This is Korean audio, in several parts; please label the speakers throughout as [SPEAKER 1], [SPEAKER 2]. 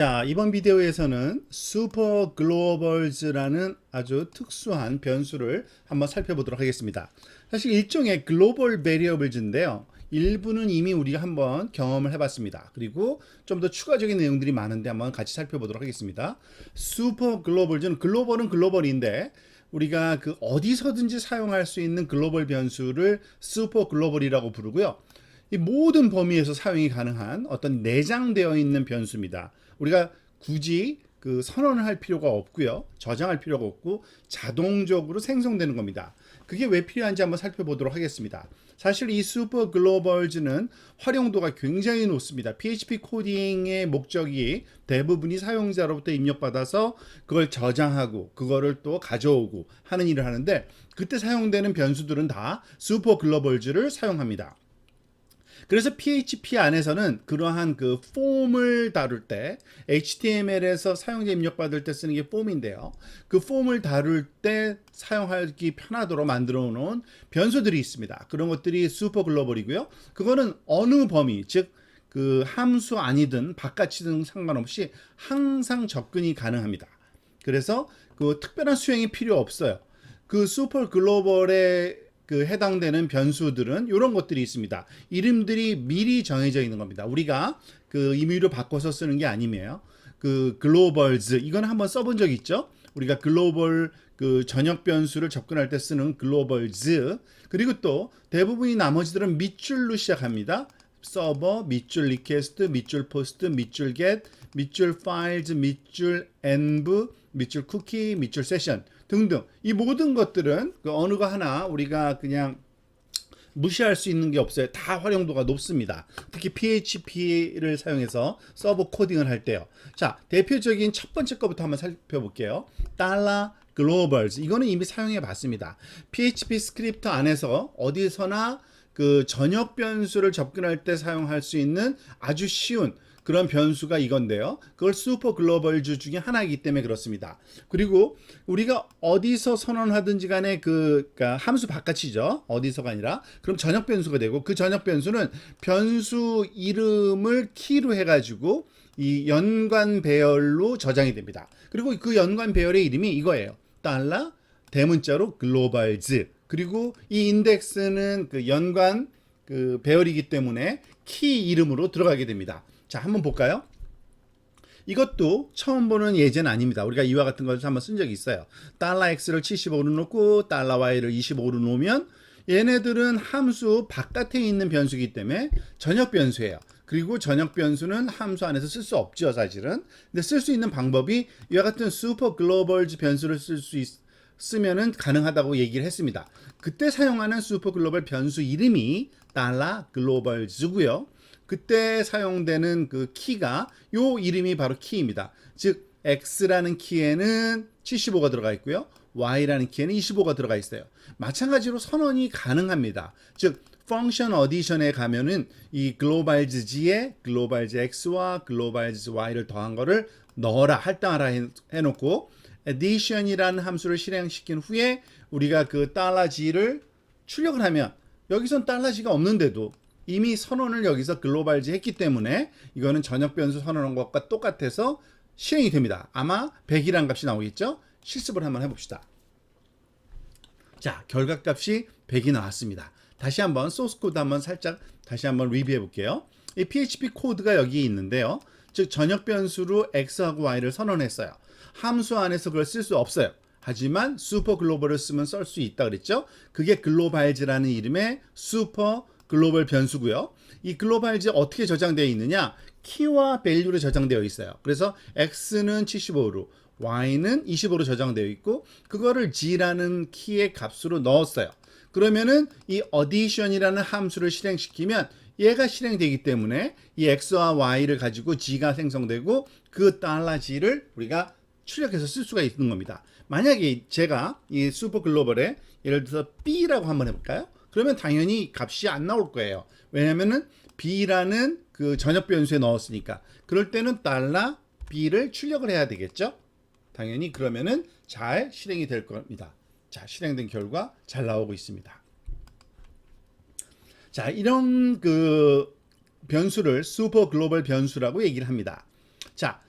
[SPEAKER 1] 자, 이번 비디오에서는 슈퍼 글로벌즈라는 아주 특수한 변수를 한번 살펴보도록 하겠습니다. 사실 일종의 글로벌 베리어블즈인데요. 일부는 이미 우리가 한번 경험을 해봤습니다. 그리고 좀 더 추가적인 내용들이 많은데 한번 같이 살펴보도록 하겠습니다. 슈퍼 글로벌즈는 글로벌은 글로벌인데 우리가 그 어디서든지 사용할 수 있는 글로벌 변수를 슈퍼 글로벌이라고 부르고요. 이 모든 범위에서 사용이 가능한 어떤 내장되어 있는 변수입니다. 우리가 굳이 그 선언을 할 필요가 없고요. 저장할 필요가 없고 자동적으로 생성되는 겁니다. 그게 왜 필요한지 한번 살펴보도록 하겠습니다. 사실 이 슈퍼 글로벌즈는 활용도가 굉장히 높습니다. PHP 코딩의 목적이 대부분이 사용자로부터 입력받아서 그걸 저장하고 그거를 또 가져오고 하는 일을 하는데, 그때 사용되는 변수들은 다 슈퍼 글로벌즈를 사용합니다. 그래서 PHP 안에서는 그러한 그 폼을 다룰 때, HTML에서 사용자 입력받을 때 쓰는 게 폼인데요. 그 폼을 다룰 때 사용하기 편하도록 만들어 놓은 변수들이 있습니다. 그런 것들이 슈퍼 글로벌이고요. 그거는 어느 범위, 즉 그 함수 아니든 바깥이든 상관없이 항상 접근이 가능합니다. 그래서 그 특별한 수행이 필요 없어요. 그 슈퍼 글로벌의 그 해당되는 변수들은 이런 것들이 있습니다. 이름들이 미리 정해져 있는 겁니다. 우리가 그 임의로 바꿔서 쓰는 게 아니에요. 그 글로벌즈 이건 한번 써본 적 있죠? 우리가 글로벌 그 전역 변수를 접근할 때 쓰는 글로벌즈, 그리고 또 대부분이 나머지들은 밑줄로 시작합니다. 서버, 밑줄 리퀘스트, 밑줄 포스트, 밑줄 겟, 밑줄 파일즈, 밑줄 env, 밑줄 쿠키, 밑줄 세션 등등. 이 모든 것들은 그 어느 거 하나 우리가 그냥 무시할 수 있는 게 없어요. 다 활용도가 높습니다. 특히 PHP를 사용해서 서버 코딩을 할 때요. 자, 대표적인 첫 번째 거부터 한번 살펴볼게요. 달러 글로벌즈, 이거는 이미 사용해 봤습니다. PHP 스크립트 안에서 어디서나 그 전역 변수를 접근할 때 사용할 수 있는 아주 쉬운 그런 변수가 이건데요. 그걸 슈퍼 글로벌즈 중에 하나이기 때문에 그렇습니다. 그리고 우리가 어디서 선언하든지 간에 그러니까 함수 바깥이죠. 어디서가 아니라 그럼 전역 변수가 되고, 그 전역 변수는 변수 이름을 키로 해가지고 이 연관 배열로 저장이 됩니다. 그리고 그 연관 배열의 이름이 이거예요. 달러 대문자로 글로벌즈. 그리고 이 인덱스는 그 연관 그 배열이기 때문에 키 이름으로 들어가게 됩니다. 자, 한번 볼까요? 이것도 처음 보는 예제는 아닙니다. 우리가 이와 같은 것을 한번 쓴 적이 있어요. 달러 x를 75로 놓고 달러 y를 25로 놓으면 얘네들은 함수 바깥에 있는 변수이기 때문에 전역 변수예요. 그리고 전역 변수는 함수 안에서 쓸 수 없죠, 사실은. 근데 쓸 수 있는 방법이 이와 같은 슈퍼 글로벌즈 변수를 쓰면은 가능하다고 얘기를 했습니다. 그때 사용하는 슈퍼 글로벌 변수 이름이 달러 글로벌즈고요. 그때 사용되는 그 키가 요 이름이 바로 키입니다. 즉 x라는 키에는 75가 들어가 있고요. y라는 키에는 25가 들어가 있어요. 마찬가지로 선언이 가능합니다. 즉 펑션 어디션에 가면은 이 글로벌즈지에 글로벌즈 x와 글로벌즈 y를 더한 거를 넣어라, 할당하라 해놓고 addition이라는 함수를 실행시킨 후에 우리가 그 $g를 출력을 하면 여기선 $g가 없는데도 이미 선언을 여기서 글로벌즈 했기 때문에 이거는 전역 변수 선언한 것과 똑같아서 실행이 됩니다. 아마 100이라는 값이 나오겠죠? 실습을 한번 해봅시다. 자, 결과값이 100이 나왔습니다. 다시 한번 소스 코드 한번 살짝 다시 한번 리뷰해 볼게요. 이 PHP 코드가 여기 있는데요. 즉 전역 변수로 x하고 y를 선언했어요. 함수 안에서 그걸 쓸 수 없어요. 하지만 슈퍼 글로벌을 쓰면 쓸 수 있다 그랬죠? 그게 글로벌즈라는 이름의 슈퍼 글로벌 변수고요. 이 글로벌즈 어떻게 저장되어 있느냐? 키와 밸류로 저장되어 있어요. 그래서 x는 75로 y는 25로 저장되어 있고, 그거를 g라는 키의 값으로 넣었어요. 그러면은 이 addition이라는 함수를 실행시키면 얘가 실행되기 때문에 이 x와 y를 가지고 g가 생성되고 그 $g를 우리가 출력해서 쓸 수가 있는 겁니다. 만약에 제가 이 슈퍼 글로벌에 예를 들어서 b라고 한번 해볼까요? 그러면 당연히 값이 안 나올 거예요. 왜냐면은 b라는 그 전역 변수에 넣었으니까. 그럴 때는 $b를 출력을 해야 되겠죠? 당연히 그러면은 잘 실행이 될 겁니다. 자, 실행된 결과 잘 나오고 있습니다. 자, 이런 그 변수를 슈퍼 글로벌 변수라고 얘기를 합니다. 자,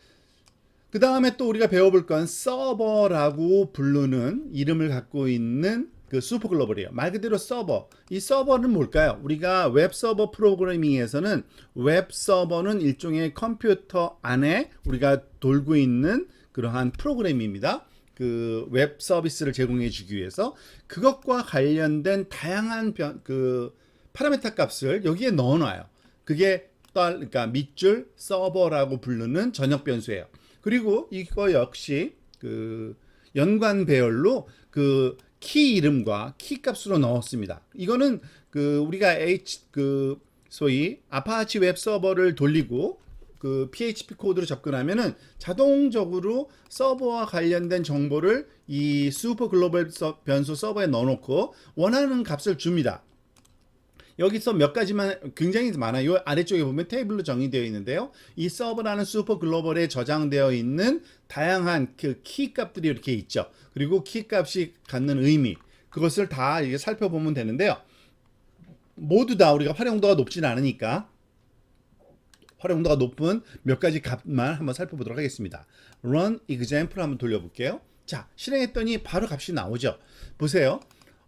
[SPEAKER 1] 그 다음에 또 우리가 배워볼 건 서버라고 부르는 이름을 갖고 있는 그 슈퍼 글로벌이에요. 말 그대로 서버. 이 서버는 뭘까요? 우리가 웹 서버 프로그래밍에서는 웹 서버는 일종의 컴퓨터 안에 우리가 돌고 있는 그러한 프로그램입니다. 그 웹 서비스를 제공해 주기 위해서 그것과 관련된 다양한 그 파라미터 값을 여기에 넣어 놔요. 그게 그러니까 밑줄 서버라고 부르는 전역 변수예요. 그리고 이거 역시 그 연관 배열로 그 키 이름과 키 값으로 넣었습니다. 이거는 그 우리가 소위 아파치 웹 서버를 돌리고 그 PHP 코드로 접근하면은 자동적으로 서버와 관련된 정보를 이 슈퍼 글로벌 변수 서버에 넣어놓고 원하는 값을 줍니다. 여기서 몇 가지만 굉장히 많아요. 이 아래쪽에 보면 테이블로 정의되어 있는데요. 이 서버라는 슈퍼 글로벌에 저장되어 있는 다양한 그 키 값들이 이렇게 있죠. 그리고 키 값이 갖는 의미, 그것을 다 이게 살펴보면 되는데요. 모두 다 우리가 활용도가 높진 않으니까 활용도가 높은 몇 가지 값만 한번 살펴보도록 하겠습니다. run example 한번 돌려볼게요. 자, 실행했더니 바로 값이 나오죠. 보세요.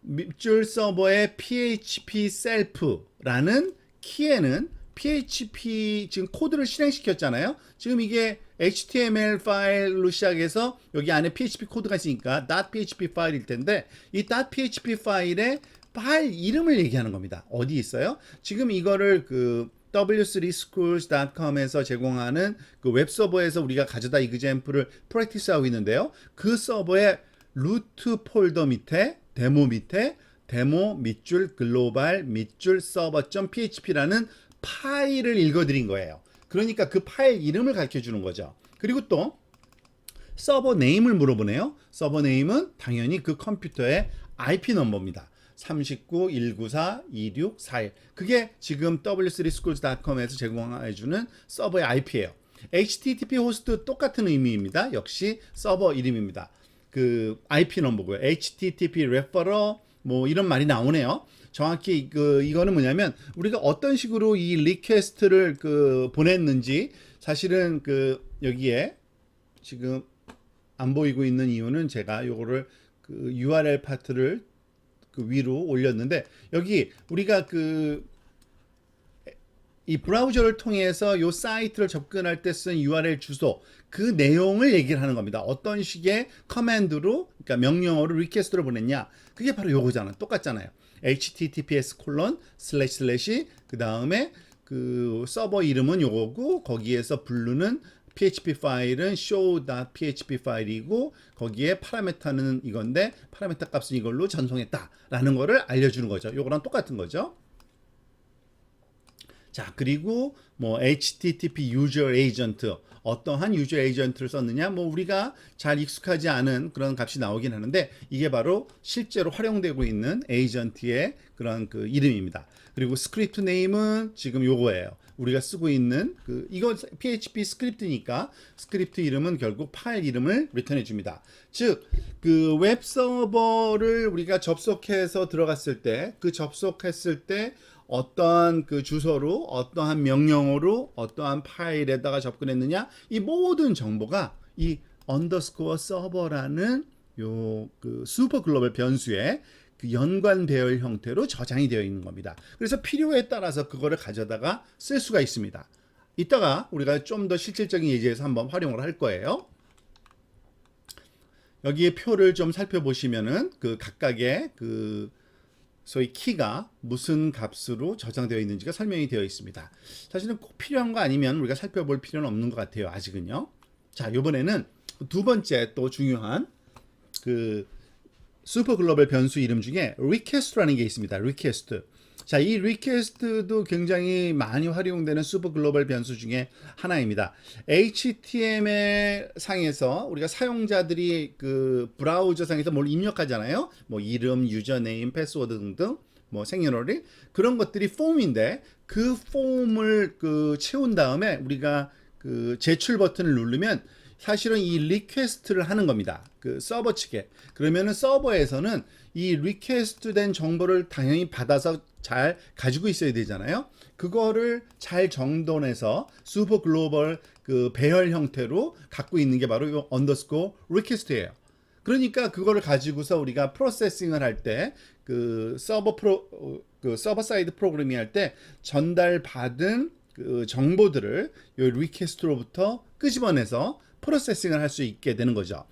[SPEAKER 1] 밑줄 서버의 php self라는 키에는 PHP 지금 코드를 실행시켰잖아요. 지금 이게 HTML 파일로 시작해서 여기 안에 PHP 코드가 있으니까 .php 파일일 텐데 이 .php 파일에 파일 이름을 얘기하는 겁니다. 어디 있어요? 지금 이거를 그 w3schools.com에서 제공하는 그 웹서버에서 우리가 가져다 example을 프랙티스하고 있는데요. 그 서버의 루트 폴더 밑에 데모 밑에 데모 밑줄 글로벌 밑줄 서버.php라는 파일을 읽어드린 거예요. 그러니까 그 파일 이름을 가르쳐 주는 거죠. 그리고 또 서버 네임을 물어보네요. 서버 네임은 당연히 그 컴퓨터의 IP 넘버입니다. 39.194.2641. 그게 지금 w3schools.com에서 제공해주는 서버의 IP예요. HTTP 호스트 똑같은 의미입니다. 역시 서버 이름입니다. 그 IP 넘버고요. HTTP referrer 뭐 이런 말이 나오네요. 정확히 이거는 뭐냐면 우리가 어떤 식으로 이 리퀘스트를 보냈는지 사실은 여기에 지금 안 보이고 있는 이유는 제가 요거를 URL 파트를 위로 올렸는데 여기 우리가 이 브라우저를 통해서 이 사이트를 접근할 때 쓴 URL 주소 그 내용을 얘기를 하는 겁니다. 어떤 식의 커맨드로 그러니까 명령어로 리퀘스트를 보냈냐 그게 바로 요거잖아요. 똑같잖아요. https 그 다음에 그 서버 이름은 요거고 거기에서 부르는 PHP 파일은 show.php 파일이고 거기에 파라미터는 이건데 파라미터 값은 이걸로 전송했다라는 거를 알려주는 거죠. 요거랑 똑같은 거죠. 자, 그리고 뭐 HTTP user agent 어떠한 유저 에이전트를 썼느냐 뭐 우리가 잘 익숙하지 않은 그런 값이 나오긴 하는데 이게 바로 실제로 활용되고 있는 에이전트의 그런 이름입니다. 그리고 스크립트 네임은 지금 요거예요. 우리가 쓰고 있는 이거 PHP 스크립트니까 스크립트 이름은 결국 파일 이름을 리턴해 줍니다. 즉 그 웹 서버를 우리가 접속해서 들어갔을 때 접속했을 때 어떠한 주소로 어떠한 명령어로 어떠한 파일에다가 접근했느냐 이 모든 정보가 이 언더스코어 서버라는 요 슈퍼 글로벌 변수에 연관 배열 형태로 저장이 되어 있는 겁니다. 그래서 필요에 따라서 그거를 가져다가 쓸 수가 있습니다. 이따가 우리가 좀 더 실질적인 예제에서 한번 활용을 할 거예요. 여기에 표를 좀 살펴보시면은 각각의 소위 키가 무슨 값으로 저장되어 있는지가 설명이 되어 있습니다. 사실은 꼭 필요한 거 아니면 우리가 살펴볼 필요는 없는 것 같아요. 아직은요. 자, 이번에는 두 번째 또 중요한 슈퍼 글로벌 변수 이름 중에 request라는 게 있습니다. request. 자, 이 request도 굉장히 많이 활용되는 슈퍼 글로벌 변수 중에 하나입니다. HTML 상에서 우리가 사용자들이 브라우저 상에서 뭘 입력하잖아요. 뭐 이름, 유저네임, 패스워드 등등, 뭐 생년월일 그런 것들이 폼인데 그 폼을 채운 다음에 우리가 제출 버튼을 누르면 사실은 이 리퀘스트를 하는 겁니다. 서버 측에. 그러면은 서버에서는 이 리퀘스트 된 정보를 당연히 받아서 잘 가지고 있어야 되잖아요. 그거를 잘 정돈해서 슈퍼 글로벌 그 배열 형태로 갖고 있는 게 바로 이 언더스코어 리퀘스트예요. 그러니까 그거를 가지고서 우리가 프로세싱을 할 때 그 서버 사이드 프로그래밍 할 때 전달받은 그 정보들을 이 리퀘스트로부터 끄집어내서 프로세싱을 할 수 있게 되는 거죠.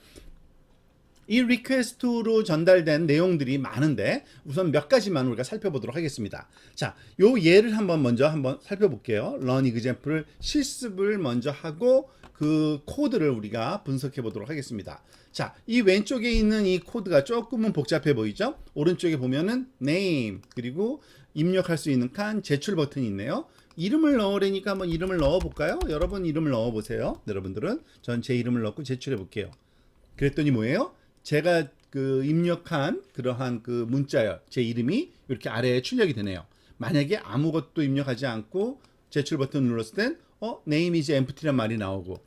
[SPEAKER 1] 이 리퀘스트로 전달된 내용들이 많은데 우선 몇 가지만 우리가 살펴보도록 하겠습니다. 자, 요 예를 먼저 한번 살펴볼게요. Learn example을 실습을 먼저 하고 그 코드를 우리가 분석해 보도록 하겠습니다. 자, 이 왼쪽에 있는 이 코드가 조금은 복잡해 보이죠? 오른쪽에 보면은 name 그리고 입력할 수 있는 칸 제출 버튼이 있네요. 이름을 넣으려니까 한번 이름을 넣어 볼까요? 여러분 이름을 넣어 보세요. 여러분들은 전 제 이름을 넣고 제출해 볼게요. 그랬더니 뭐예요? 제가 그 입력한 그러한 그 문자열 제 이름이 이렇게 아래에 출력이 되네요. 만약에 아무것도 입력하지 않고 제출 버튼 눌렀을 땐 name is empty란 말이 나오고,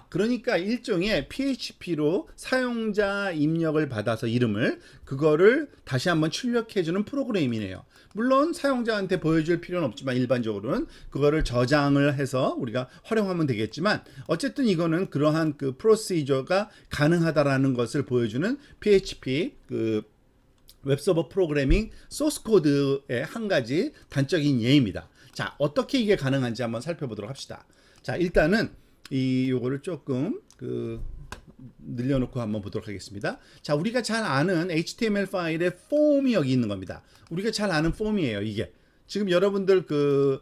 [SPEAKER 1] 그러니까 일종의 PHP로 사용자 입력을 받아서 이름을 그거를 다시 한번 출력해주는 프로그램이네요. 물론 사용자한테 보여줄 필요는 없지만 일반적으로는 그거를 저장을 해서 우리가 활용하면 되겠지만 어쨌든 이거는 그러한 그 프로시저가 가능하다라는 것을 보여주는 PHP 그 웹서버 프로그래밍 소스 코드의 한 가지 단적인 예입니다. 자, 어떻게 이게 가능한지 한번 살펴보도록 합시다. 자, 일단은 요거를 조금 늘려놓고 한번 보도록 하겠습니다. 자, 우리가 잘 아는 HTML 파일의 폼이 여기 있는 겁니다. 우리가 잘 아는 폼이에요. 이게 지금 여러분들 그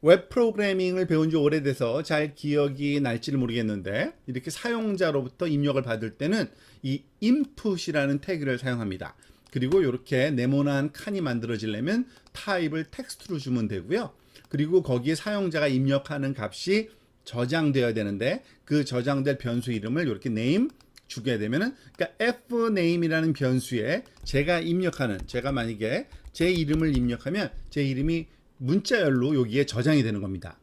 [SPEAKER 1] 웹 프로그래밍을 배운 지 오래돼서 잘 기억이 날지를 모르겠는데 이렇게 사용자로부터 입력을 받을 때는 이 input이라는 태그를 사용합니다. 그리고 이렇게 네모난 칸이 만들어지려면 타입을 텍스트로 주면 되고요. 그리고 거기에 사용자가 입력하는 값이 저장되어야 되는데 그 저장될 변수 이름을 이렇게 name 주게 되면은, 그러니까 fname이라는 변수에 제가 만약에 제 이름을 입력하면 제 이름이 문자열로 여기에 저장이 되는 겁니다.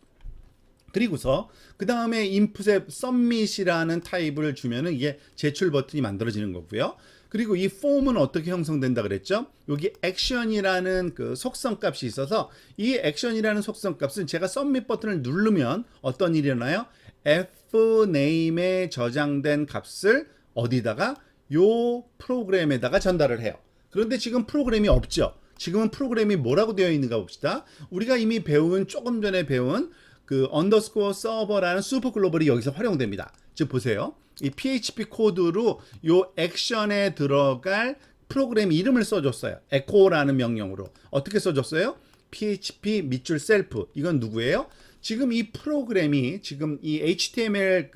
[SPEAKER 1] 그리고서 그 다음에 input에 submit이라는 타입을 주면은 이게 제출 버튼이 만들어지는 거고요. 그리고 이 폼은 어떻게 형성된다 그랬죠? 여기 액션이라는 그 속성 값이 있어서 이 액션이라는 속성 값은 제가 submit 버튼을 누르면 어떤 일이 일어나요? fname에 저장된 값을 어디다가 요 프로그램에다가 전달을 해요. 그런데 지금 프로그램이 없죠. 지금은 프로그램이 뭐라고 되어 있는가 봅시다. 우리가 이미 조금 전에 배운 그 언더스코어 서버라는 슈퍼 글로벌이 여기서 활용됩니다. 즉 보세요. 이 PHP 코드로 요 액션에 들어갈 프로그램 이름을 써줬어요. echo라는 명령으로. 어떻게 써줬어요? PHP 밑줄 셀프. 이건 누구예요? 지금 이 프로그램이 지금 이 HTML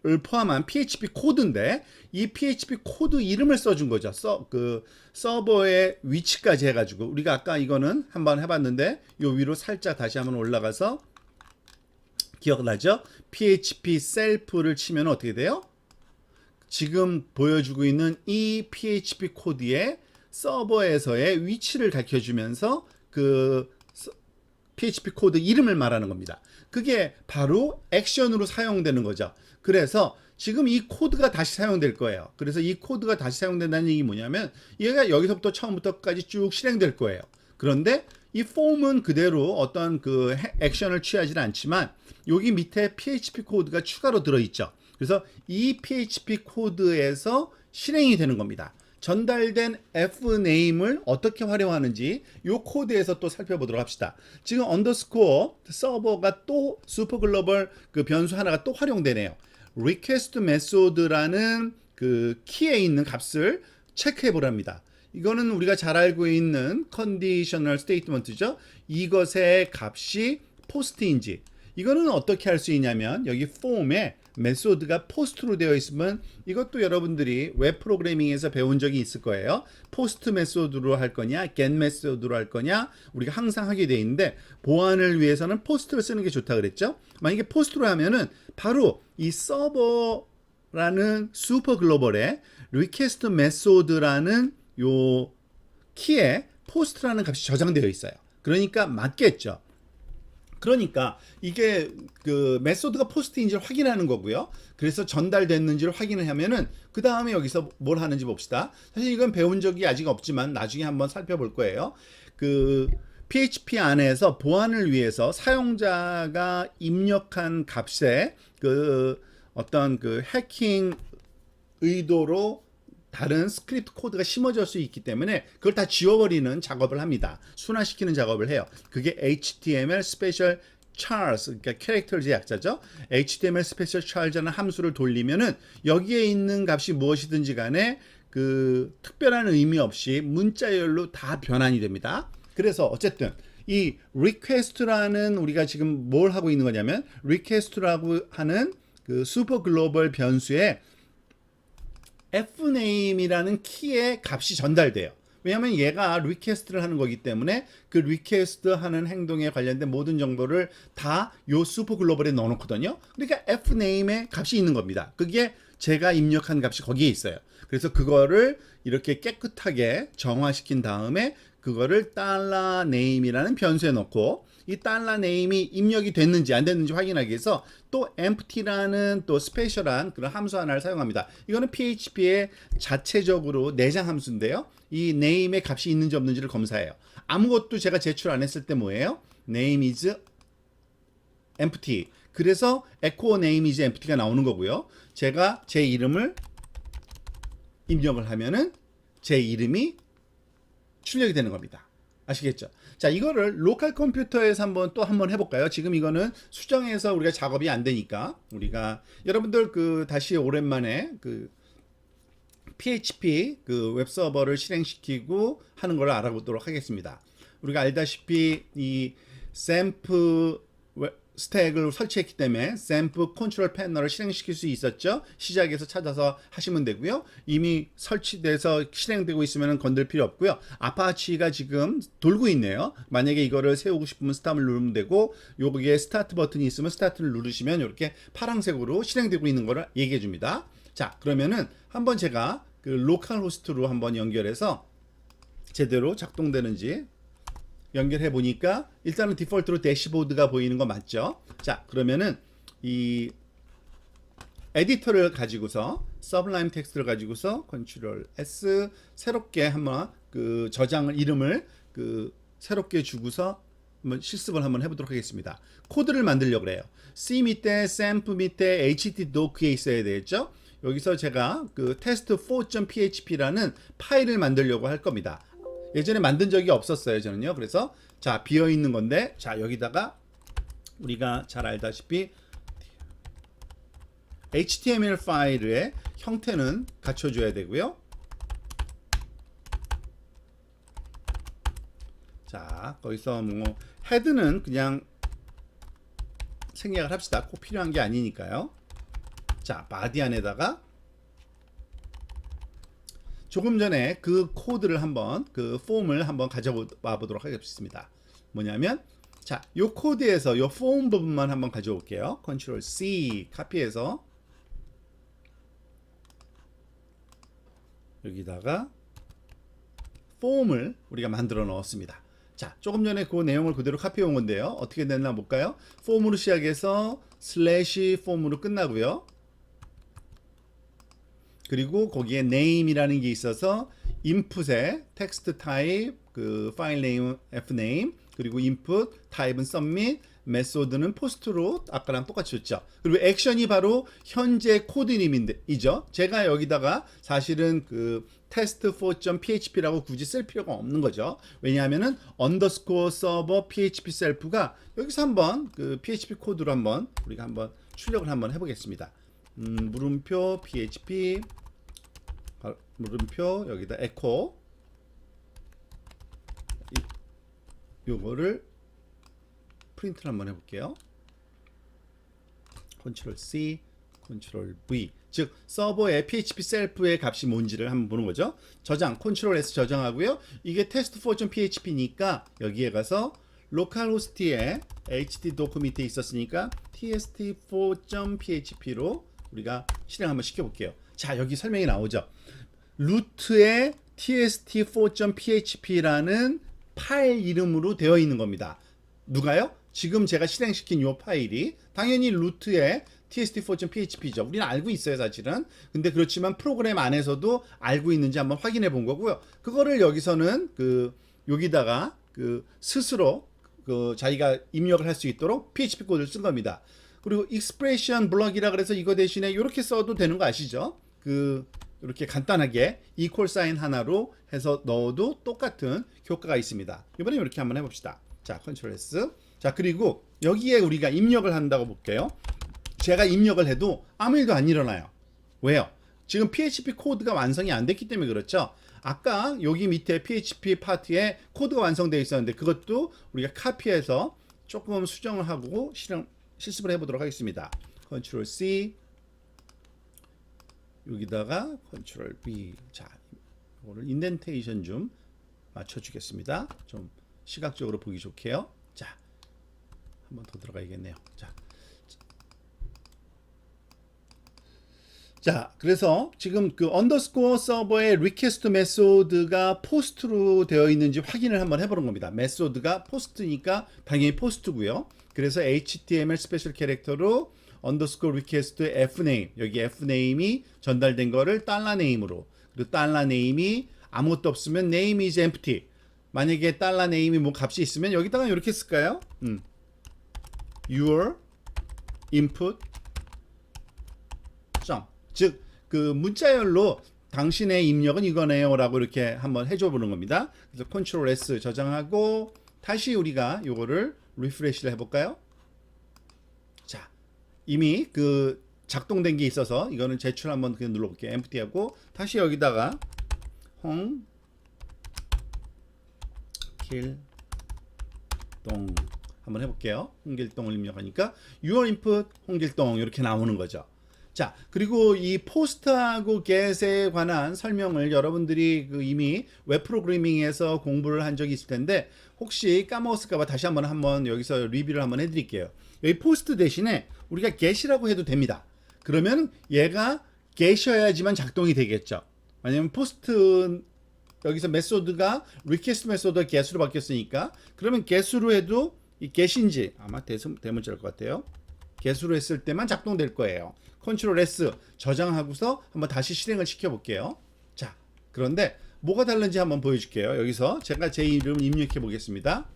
[SPEAKER 1] 을 포함한 PHP 코드인데 이 PHP 코드 이름을 써준 거죠. 서버의 위치까지 해가지고 우리가 아까 이거는 한번 해봤는데 요 위로 살짝 다시 한번 올라가서 기억나죠? PHP 셀프를 치면 어떻게 돼요? 지금 보여주고 있는 이 PHP 코드의 서버에서의 위치를 가르쳐주면서 그 PHP 코드 이름을 말하는 겁니다. 그게 바로 액션으로 사용되는 거죠. 그래서 지금 이 코드가 다시 사용될 거예요. 그래서 이 코드가 다시 사용된다는 얘기 뭐냐면 얘가 여기서부터 처음부터까지 쭉 실행될 거예요. 그런데 이 폼은 그대로 어떤 그 액션을 취하지는 않지만 여기 밑에 PHP 코드가 추가로 들어있죠. 그래서 이 PHP 코드에서 실행이 되는 겁니다. 전달된 fname을 어떻게 활용하는지 이 코드에서 또 살펴보도록 합시다. 지금 언더스코어 서버가 또 슈퍼글로벌 그 변수 하나가 또 활용되네요. request method라는 그 키에 있는 값을 체크해 보랍니다. 이거는 우리가 잘 알고 있는 컨디셔널 스테이트먼트죠. 이것의 값이 포스트인지, 이거는 어떻게 할 수 있냐면 여기 폼에 메소드가 포스트로 되어 있으면 이것도 여러분들이 웹 프로그래밍에서 배운 적이 있을 거예요. 포스트 메소드로 할 거냐, get 메소드로 할 거냐, 우리가 항상 하게 돼 있는데 보안을 위해서는 포스트를 쓰는 게 좋다 그랬죠. 만약에 포스트로 하면은 바로 이 서버라는 슈퍼 글로벌에 리퀘스트 메소드라는 요 키에 포스트라는 값이 저장되어 있어요. 그러니까 맞겠죠. 그러니까 이게 그 메소드가 포스트인지를 확인하는 거고요. 그래서 전달됐는지를 확인을 하면은 그 다음에 여기서 뭘 하는지 봅시다. 사실 이건 배운 적이 아직 없지만 나중에 한번 살펴볼 거예요. 그 PHP 안에서 보안을 위해서 사용자가 입력한 값에 그 어떤 그 해킹 의도로 다른 스크립트 코드가 심어질 수 있기 때문에 그걸 다 지워버리는 작업을 합니다. 순화시키는 작업을 해요. 그게 HTML 스페셜 char's, 그러니까 캐릭터의 약자죠. HTML 스페셜 char's라는 함수를 돌리면은 여기에 있는 값이 무엇이든지 간에 그 특별한 의미 없이 문자열로 다 변환이 됩니다. 그래서 어쨌든 이 request라는 우리가 지금 뭘 하고 있는 거냐면 request라고 하는 그 슈퍼 글로벌 변수에 fname이라는 키의 값이 전달돼요. 왜냐하면 얘가 리퀘스트를 하는 거기 때문에 그 리퀘스트 하는 행동에 관련된 모든 정보를 다 요 슈퍼 글로벌에 넣어놓거든요. 그러니까 fname의 값이 있는 겁니다. 그게 제가 입력한 값이 거기에 있어요. 그래서 그거를 이렇게 깨끗하게 정화시킨 다음에 그거를 $name이라는 변수에 넣고 이 $name이 입력이 됐는지 안 됐는지 확인하기 위해서 또 empty라는 또 스페셜한 그런 함수 하나를 사용합니다. 이거는 PHP의 자체적으로 내장 함수인데요. 이 name의 값이 있는지 없는지를 검사해요. 아무것도 제가 제출 안 했을 때 뭐예요? name is empty. 그래서 echo name is empty가 나오는 거고요. 제가 제 이름을 입력을 하면은 제 이름이 출력이 되는 겁니다. 아시겠죠? 자, 이거를 로컬 컴퓨터에서 한번 해볼까요? 지금 이거는 수정해서 우리가 작업이 안 되니까 우리가 여러분들 그 다시 오랜만에 그 PHP 그 웹서버를 실행시키고 하는 걸 알아보도록 하겠습니다. 우리가 알다시피 이 샘프 스택을 설치했기 때문에 샘프 컨트롤 패널을 실행시킬 수 있었죠. 시작에서 찾아서 하시면 되고요. 이미 설치돼서 실행되고 있으면 건들 필요 없고요. 아파치가 지금 돌고 있네요. 만약에 이거를 세우고 싶으면 스탑을 누르면 되고 여기에 스타트 버튼이 있으면 스타트를 누르시면 이렇게 파란색으로 실행되고 있는 거를 얘기해 줍니다. 자, 그러면은 한번 제가 그 로컬 호스트로 한번 연결해서 제대로 작동되는지 연결해 보니까 일단은 디폴트로 대시보드가 보이는 거 맞죠? 자, 그러면은 이 에디터를 가지고서 서블라임 텍스트를 가지고서 컨트롤 S 새롭게 한번 그 저장을 이름을 그 새롭게 주고서 한번 실습을 한번 해보도록 하겠습니다. 코드를 만들려고 그래요. C 밑에 샘프 밑에 htdocs에 있어야 되겠죠? 여기서 제가 그 test4.php라는 파일을 만들려고 할 겁니다. 예전에 만든 적이 없었어요, 저는요. 그래서 자, 비어 있는 건데, 자, 여기다가 우리가 잘 알다시피 HTML 파일의 형태는 갖춰줘야 되고요. 자, 거기서 뭐 헤드는 그냥 생략을 합시다. 꼭 필요한 게 아니니까요. 자, 바디 안에다가 조금 전에 그 코드를 한번 그 폼을 한번 가져와 보도록 하겠습니다. 뭐냐면 자, 요 코드에서 요 폼 부분만 한번 가져올게요. 컨트롤 C 카피해서 여기다가 폼을 우리가 만들어 넣었습니다. 자, 조금 전에 그 내용을 그대로 카피해 온 건데요. 어떻게 됐나 볼까요? 폼으로 시작해서 슬래시 폼으로 끝나고요. 그리고 거기에 name이라는 게 있어서 input에 text type, 그 파일 네임 fname, 그리고 input type은 submit, method는 post로 아까랑 똑같이 줬죠. 그리고 액션이 바로 현재 코드 이름이죠. 제가 여기다가 사실은 그 test4.php라고 굳이 쓸 필요가 없는 거죠. 왜냐하면은 underscore server php self가 여기서 한번 그 php 코드로 한번 우리가 한번 출력을 한번 해보겠습니다. 물음표 php 물음표 여기다 echo 요거를 프린트를 한번 해볼게요. 컨트롤 C, 컨트롤 V, 즉 서버의 PHP 셀프의 값이 뭔지를 한번 보는 거죠. 저장, 컨트롤 S 저장하고요. 이게 test4.php니까 여기에 가서 로컬호스트에 htdoc 밑에 있었으니까 tst4.php로 우리가 실행 한번 시켜볼게요. 자, 여기 설명이 나오죠. 루트에 tst4.php라는 파일 이름으로 되어 있는 겁니다. 누가요? 지금 제가 실행시킨 이 파일이 당연히 루트에 tst4.php죠. 우리는 알고 있어요, 사실은. 근데 그렇지만 프로그램 안에서도 알고 있는지 한번 확인해 본 거고요. 그거를 여기서는 그 여기다가 그 스스로 그 자기가 입력을 할 수 있도록 PHP 코드를 쓴 겁니다. 그리고 expression block이라 그래서 이거 대신에 이렇게 써도 되는 거 아시죠? 그 이렇게 간단하게 equal sign 하나로 해서 넣어도 똑같은 효과가 있습니다. 이번에 이렇게 한번 해봅시다. 자, Ctrl S. 자, 그리고 여기에 우리가 입력을 한다고 볼게요. 제가 입력을 해도 아무 일도 안 일어나요. 왜요? 지금 PHP 코드가 완성이 안 됐기 때문에 그렇죠. 아까 여기 밑에 PHP 파트에 코드가 완성되어 있었는데 그것도 우리가 카피해서 조금 수정을 하고 실습을 해보도록 하겠습니다. Ctrl C 여기다가 Ctrl V. 자, 이거를 인덴테이션 좀 맞춰주겠습니다. 좀 시각적으로 보기 좋게요. 자, 한 번 더 들어가야겠네요. 자, 그래서 지금 그 언더스코어 서버의 리퀘스트 메소드가 포스트로 되어 있는지 확인을 한번 해보는 겁니다. 메소드가 포스트니까 당연히 포스트고요. 그래서 HTML 스페셜 캐릭터로 언더스코어 리퀘스트 fname, 여기 fname이 전달된 거를 $name으로, 그리고 $name이 아무것도 없으면 name is empty. 만약에 $name이 뭐 값이 있으면 여기다가 이렇게 쓸까요? your input 즉 그 문자열로 당신의 입력은 이거네요 라고 이렇게 한번 해줘 보는 겁니다. 그래서 Ctrl S 저장하고 다시 우리가 요거를 리프레시를 해볼까요? 자, 이미 그 작동된 게 있어서 이거는 제출 한번 그냥 눌러볼게요. empty하고 다시 여기다가 홍길동 한번 해볼게요. 홍길동을 입력하니까 your input 홍길동 이렇게 나오는 거죠. 자, 그리고 이 포스트하고 get에 관한 설명을 여러분들이 그 이미 웹 프로그래밍에서 공부를 한 적이 있을 텐데 혹시 까먹었을까봐 다시 한번 여기서 리뷰를 한번 해드릴게요. 여기 포스트 대신에 우리가 get이라고 해도 됩니다. 그러면 얘가 get이어야지만 작동이 되겠죠. 왜냐면 포스트 여기서 메소드가 request 메소드가 get으로 바뀌었으니까 그러면 get으로 해도 이 get인지 아마 대문자일 것 같아요. get으로 했을 때만 작동될 거예요. Ctrl S 저장하고서 한번 다시 실행을 시켜 볼게요. 자, 그런데 뭐가 다른지 한번 보여줄게요. 여기서 제가 제 이름 입력해 보겠습니다.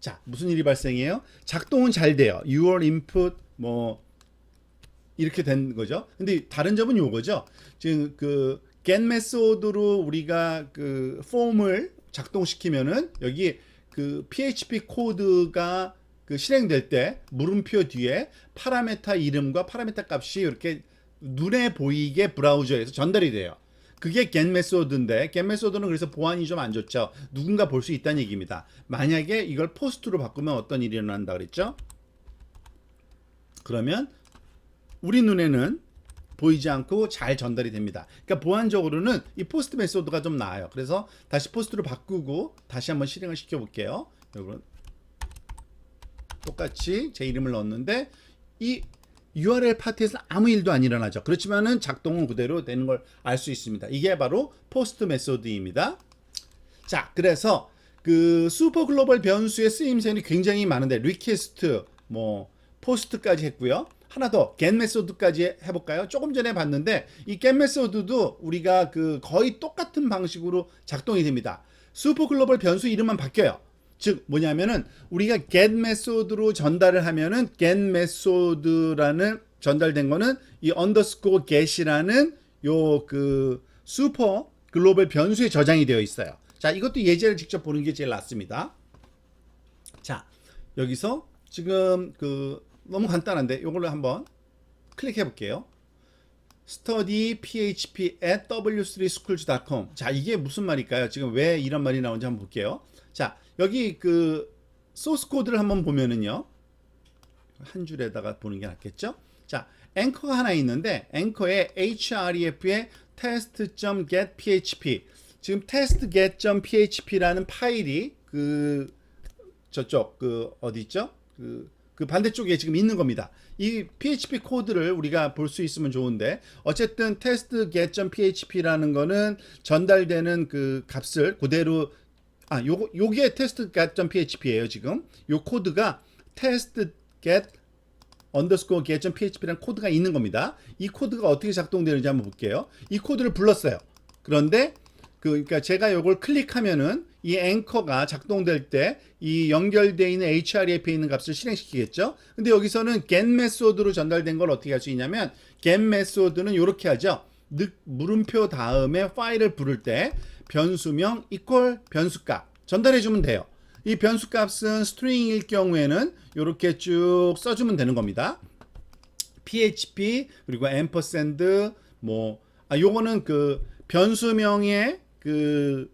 [SPEAKER 1] 자, 무슨 일이 발생해요? 작동은 잘 돼요. Your input 뭐 이렇게 된 거죠. 근데 다른 점은 요거죠. 지금 그 get 메소드로 우리가 그 폼을 작동시키면은 여기 그 PHP 코드가 그 실행될 때 물음표 뒤에 파라메타 이름과 파라메타 값이 이렇게 눈에 보이게 브라우저에서 전달이 돼요. 그게 get 메소드인데 get 메소드는 그래서 보안이 좀 안 좋죠. 누군가 볼 수 있다는 얘기입니다. 만약에 이걸 포스트로 바꾸면 어떤 일이 일어난다 그랬죠? 그러면 우리 눈에는 보이지 않고 잘 전달이 됩니다. 그러니까 보안적으로는 이 포스트 메소드가 좀 나아요. 그래서 다시 포스트로 바꾸고 다시 한번 실행을 시켜 볼게요. 여러분 똑같이 제 이름을 넣었는데 이 URL 파트에서 아무 일도 안 일어나죠. 그렇지만은 작동은 그대로 되는 걸 알 수 있습니다. 이게 바로 포스트 메소드입니다. 자, 그래서 그 슈퍼 글로벌 변수의 쓰임새는 굉장히 많은데 리퀘스트, 뭐 포스트까지 했고요. 하나 더 get 메소드까지 해볼까요? 조금 전에 봤는데 이 get 메소드도 우리가 그 거의 똑같은 방식으로 작동이 됩니다. 슈퍼 글로벌 변수 이름만 바뀌어요. 즉 뭐냐면은 우리가 get 메소드로 전달을 하면은 get 메소드라는 전달된 거는 이 underscore get이라는 요 그 슈퍼 글로벌 변수에 저장이 되어 있어요. 자, 이것도 예제를 직접 보는 게 제일 낫습니다. 자, 여기서 지금 그 너무 간단한데 이걸로 한번 클릭해 볼게요. study php at w3schools.com. 자, 이게 무슨 말일까요? 지금 왜 이런 말이 나오는지 한번 볼게요. 자, 여기 그 소스 코드를 한번 보면은요. 한 줄에다가 보는 게 낫겠죠? 자, 앵커가 하나 있는데 앵커에 href에 test.getphp 지금 test.get.php라는 파일이 그 저쪽 그 어디 있죠? 그 반대쪽에 지금 있는 겁니다. 이 PHP 코드를 우리가 볼 수 있으면 좋은데 어쨌든 test.get.php라는 거는 전달되는 그 값을 그대로 요게 test.get.php예요. 지금 요 코드가 test.get_get.php라는 코드가 있는 겁니다. 이 코드가 어떻게 작동되는지 한번 볼게요. 이 코드를 불렀어요. 그런데 그러니까 제가 요걸 클릭하면은 이 앵커가 작동될 때 이 연결되어 있는 href에 있는 값을 실행시키겠죠. 근데 여기서는 get 메소드로 전달된 걸 어떻게 할 수 있냐면 get 메소드는 이렇게 하죠. 물음표 다음에 파일을 부를 때 변수명 equal 변수값 전달해 주면 돼요. 이 변수값은 스트링일 경우에는 이렇게 쭉 써주면 되는 겁니다. php 그리고 앰퍼샌드 요거는 그 변수명의 그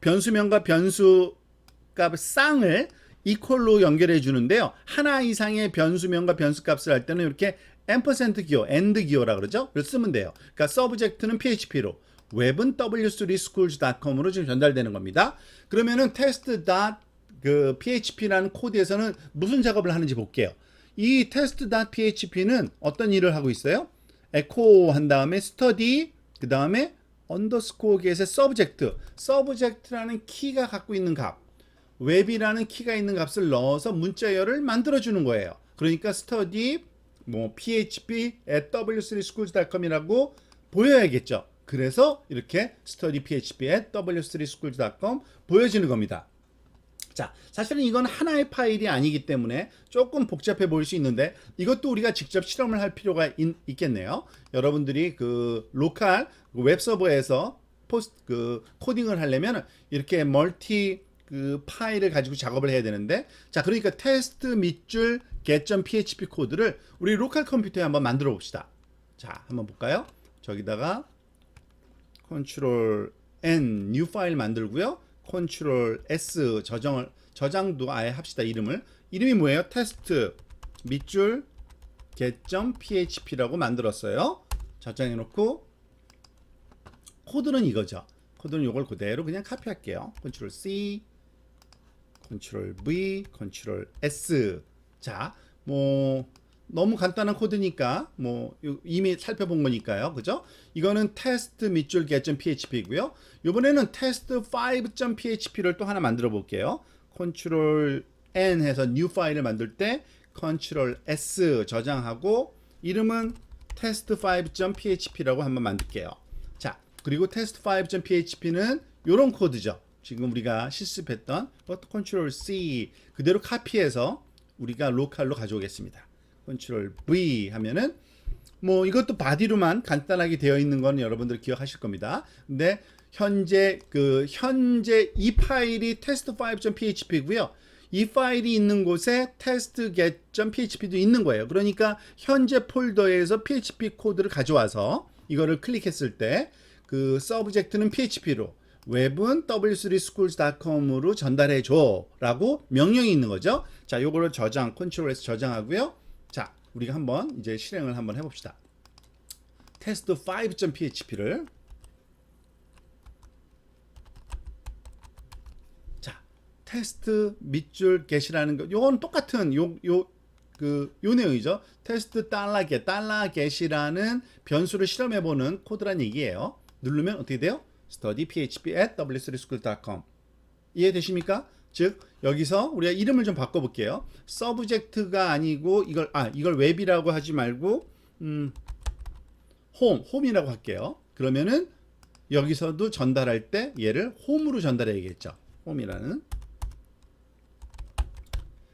[SPEAKER 1] 변수명과 변수값 쌍을 이퀄로 연결해 주는데요. 하나 이상의 변수명과 변수값을 할 때는 이렇게 앰퍼샌드 기호, 엔드 기호라 그러죠. 그래서 쓰면 돼요. 그러니까 서브젝트는 php로, 웹은 w3schools.com으로 지금 전달되는 겁니다. 그러면은 test.php라는 코드에서는 무슨 작업을 하는지 볼게요. 이 test.php는 어떤 일을 하고 있어요? 에코 한 다음에 study, 그 다음에 언더스코어 get의 서브젝트라는 키가 갖고 있는 값, 웹이라는 키가 있는 값을 넣어서 문자열을 만들어주는 거예요. 그러니까 study php at w3schools.com이라고 보여야겠죠. 그래서 이렇게 study php at w3schools.com 보여지는 겁니다. 자, 사실은 이건 하나의 파일이 아니기 때문에 조금 복잡해 보일 수 있는데 이것도 우리가 직접 실험을 할 필요가 있겠네요. 여러분들이 그 로컬 웹 서버에서 코딩을 하려면 이렇게 멀티 그 파일을 가지고 작업을 해야 되는데, 자, 그러니까 테스트 밑줄 get.php 코드를 우리 로컬 컴퓨터에 한번 만들어 봅시다. 자, 한번 볼까요? 저기다가 Ctrl N new 파일 만들고요. Ctrl S 저장도 아예 합시다. 이름이 뭐예요? 테스트 밑줄 get.php라고 만들었어요. 저장해 놓고 코드는 이거죠. 코드는 이걸 그대로 그냥 카피할게요. Ctrl C, Ctrl V, Ctrl S. 자, 너무 간단한 코드니까 이미 살펴본 거니까요. 그죠? 이거는 테스트 밑줄 get.php이고요. 이번에는 test5.php를 또 하나 만들어 볼게요. Ctrl N 해서 new 파일을 만들 때 Ctrl S 저장하고 이름은 test5.php라고 한번 만들게요. 자, 그리고 test5.php는 이런 코드죠. 지금 우리가 실습했던 Ctrl C 그대로 카피해서 우리가 로컬로 가져오겠습니다. Ctrl V 하면은 이것도 바디로만 간단하게 되어 있는 건 여러분들 기억하실 겁니다. 근데 현재 이 파일이 test5.php고요. 이 파일이 있는 곳에 testget.php도 있는 거예요. 그러니까 현재 폴더에서 php 코드를 가져와서 이거를 클릭했을 때 그 서브젝트는 php로, 웹은 w3schools.com으로 전달해 줘라고 명령이 있는 거죠. 자, 요거를 Ctrl S 저장하고요. 자, 우리가 한번 이제 실행을 한번 해봅시다. test5.php를 자, 테스트 밑줄 get이라는 거, 요건 똑같은 요 내용이죠. 테스트 $get이라는 변수를 실험해보는 코드란 얘기예요. 누르면 어떻게 돼요? study php at w3schools.com. 이해되십니까? 즉 여기서 우리가 이름을 좀 바꿔볼게요. 서브젝트가 아니고 이걸 웹이라고 하지 말고 홈이라고 할게요. 그러면은 여기서도 전달할 때 얘를 홈으로 전달해야겠죠. 홈이라는.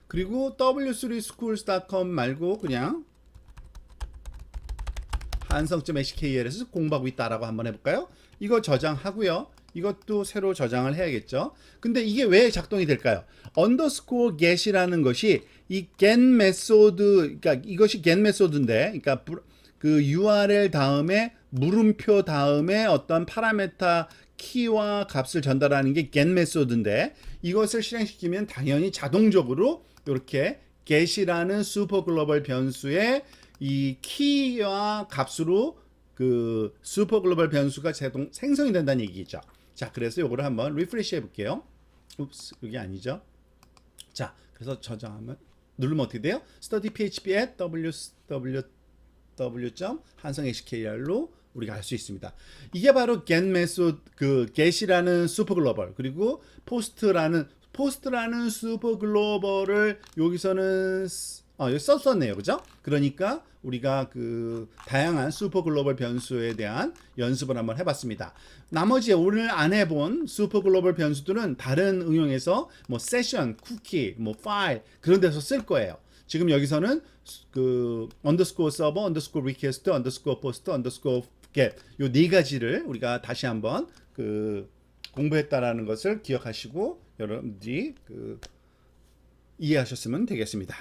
[SPEAKER 1] 그리고 w3schools.com 말고 그냥 한성.hkl에서 공부하고 있다라고 한번 해볼까요? 이거 저장하고요. 이것도 새로 저장을 해야겠죠. 근데 이게 왜 작동이 될까요? 언더스코어 get이라는 것이 이 get 메소드, 그러니까 이것이 get 메소드인데, 그러니까 그 URL 다음에 물음표 다음에 어떤 파라메타 키와 값을 전달하는 게 get 메소드인데, 이것을 실행시키면 당연히 자동적으로 이렇게 get이라는 슈퍼 글로벌 변수의 이 키와 값으로 그 슈퍼 글로벌 변수가 자동 생성이 된다는 얘기죠. 자, 그래서 요거를 한번 리프레시 해볼게요. 여기 아니죠. 자, 그래서 저장하면 누르면 어떻게 돼요? study php at www.han성.hkl로 우리가 할 수 있습니다. 이게 바로 get 메소드, get이라는 슈퍼 글로벌, 그리고 post라는 슈퍼 글로벌을 여기서는 여기 썼었네요. 그죠? 그러니까 우리가 그 다양한 슈퍼 글로벌 변수에 대한 연습을 한번 해봤습니다. 나머지 오늘 안 해본 슈퍼 글로벌 변수들은 다른 응용에서 뭐 세션, 쿠키, 뭐 파일 그런 데서 쓸 거예요. 지금 여기서는 그 언더스코어 서버, 언더스코어 리퀘스트, 언더스코어 포스트, 언더스코어 겟 요 네 가지를 우리가 다시 한번 그 공부했다라는 것을 기억하시고 여러분들이 그 이해하셨으면 되겠습니다.